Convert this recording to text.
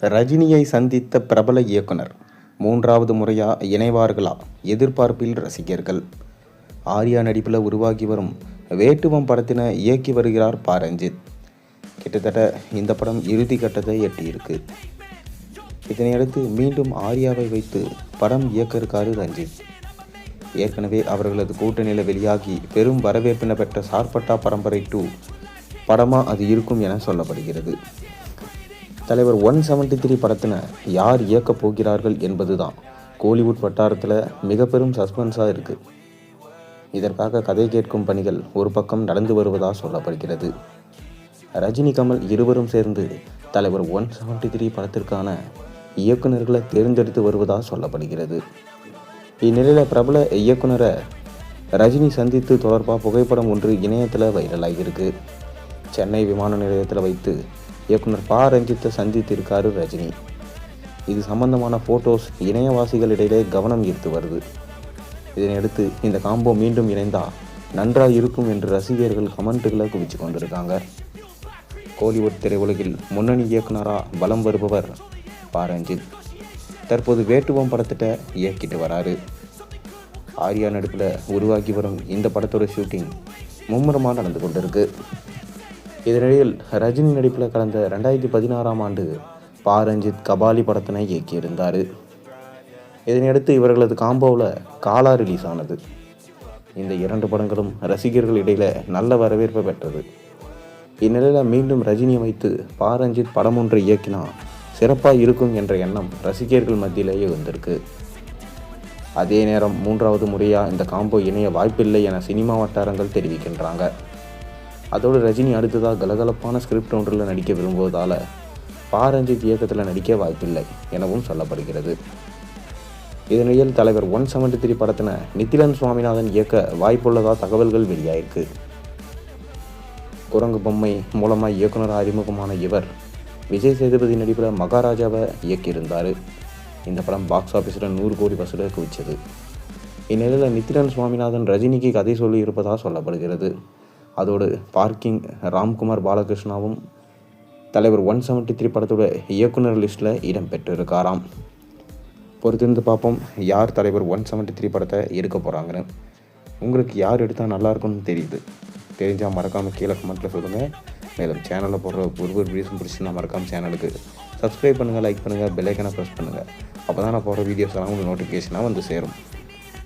ரஜினியை சந்தித்த பிரபல இயக்குனர் மூன்றாவது முறையா இணைவார்களா? எதிர்பார்ப்பில் ரசிகர்கள். ஆர்யா நடிப்பில் உருவாகி வரும் வேட்டுவம் படத்தினை இயக்கி வருகிறார் பா. ரஞ்சித். கிட்டத்தட்ட இந்த படம் இறுதி கட்டத்தை எட்டியிருக்கு. இதனையடுத்து மீண்டும் ஆர்யாவை வைத்து படம் இயக்க இருக்காரு ரஞ்சித். ஏற்கனவே அவர்களது கூட்டணியில் வெளியாகி பெரும் வரவேற்பினை பெற்ற சார்பட்டா பரம்பரை 2 படமாக அது இருக்கும் என சொல்லப்படுகிறது. தலைவர் 173 படத்தினை யார் இயக்கப் போகிறார்கள் என்பது தான் கோலிவுட் வட்டாரத்தில் மிக பெரும் சஸ்பென்ஸாக இருக்குது. இதற்காக கதை கேட்கும் பணிகள் ஒரு பக்கம் நடந்து வருவதாக சொல்லப்படுகிறது. ரஜினி கமல் இருவரும் சேர்ந்து தலைவர் 173 படத்திற்கான இயக்குநர்களை தேர்ந்தெடுத்து வருவதாக சொல்லப்படுகிறது. இந்நிலையில் பிரபல இயக்குனரை ரஜினி சந்தித்து தொடர்பாக புகைப்படம் ஒன்று இணையத்தில் வைரலாகியிருக்கு. சென்னை விமான நிலையத்தில் வைத்து இயக்குனர் பா. ரஞ்சித்தை சந்தித்திருக்காரு ரஜினி. இது சம்பந்தமான ஃபோட்டோஸ் இணையவாசிகளிடையே கவனம் ஈர்த்து வருது. இதனையடுத்து இந்த காம்போ மீண்டும் இணைந்தால் நன்றாக இருக்கும் என்று ரசிகர்கள் கமெண்ட்டுகளை குவிச்சு கொண்டிருக்காங்க. கோலிவுட் திரையுலகில் முன்னணி இயக்குனராக வலம் வருபவர் பா. ரஞ்சித் தற்போது வேட்டுவம் படத்திட்ட இயக்கிட்டு வராரு. ஆர்யா நடிப்பில் உருவாகி வரும் இந்த படத்தோட ஷூட்டிங் மும்முரமாக நடந்து கொண்டிருக்கு. இதனிடையில் ரஜினி நடிப்பில் கடந்த 2016ஆம் ஆண்டு பா. ரஞ்சித் கபாலி படத்தினை இயக்கியிருந்தார். இதனையடுத்து இவர்களது காம்போவில் காலா ரிலீஸ் ஆனது. இந்த 2 படங்களும் ரசிகர்கள் இடையில் நல்ல வரவேற்பை பெற்றது. இந்நிலையில் மீண்டும் ரஜினியை வைத்து பா. ரஞ்சித் படம் ஒன்றை இயக்கினா சிறப்பாக இருக்கும் என்ற எண்ணம் ரசிகர்கள் மத்தியிலேயே வந்திருக்கு. அதே நேரம் 3வது முறையாக இந்த காம்போ இணைய வாய்ப்பில்லை என சினிமா வட்டாரங்கள் தெரிவிக்கின்றாங்க. அதோடு ரஜினி அடுத்ததாக கலகலப்பான ஸ்கிரிப்ட் ஒன்றில் நடிக்க விரும்புவதால் பா. ரஞ்சித் இயக்கத்தில் நடிக்க வாய்ப்பில்லை எனவும் சொல்லப்படுகிறது. இதனிடையில் தலைவர் 173 படத்தினை நித்திலன் சுவாமிநாதன் இயக்க வாய்ப்புள்ளதாக தகவல்கள் வெளியாயிருக்கு. குரங்கு பொம்மை மூலமாக இயக்குனர் அறிமுகமான இவர் விஜய் சேதுபதி நடிப்பில் மகாராஜாவை இயக்கியிருந்தார். இந்த படம் பாக்ஸ் ஆஃபீஸில் 100 கோடி வசூலை குவிச்சது. இந்நிலையில் நித்திலன் சுவாமிநாதன் ரஜினிக்கு கதை சொல்லி இருப்பதாக சொல்லப்படுகிறது. அதோடு பார்க்கிங் ராம்குமார் பாலகிருஷ்ணாவும் தலைவர் 173 படத்தோட இயக்குனர் லிஸ்ட்டில் இடம் பெற்றிருக்காராம். பொறுத்திருந்து பார்ப்போம் யார் தலைவர் 173 படத்தை எடுக்க போகிறாங்கன்னு. உங்களுக்கு யார் எடுத்தால் நல்லாயிருக்குன்னு தெரிஞ்சால் மறக்காமல் கீழே கமெண்ட்டில் சொல்லுங்கள். மேலும் சேனலில் போடுற ஒரு வீடியோஸும் பிடிச்சின்னா மறக்காமல் சேனலுக்கு சப்ஸ்கிரைப் பண்ணுங்கள், லைக் பண்ணுங்கள், பெல் ஐக்கனை ப்ரெஸ் பண்ணுங்கள். அப்போ தான் நான் போடுற வீடியோஸ் எல்லாம் உங்களுக்கு நோட்டிஃபிகேஷனாக வந்து சேரும்.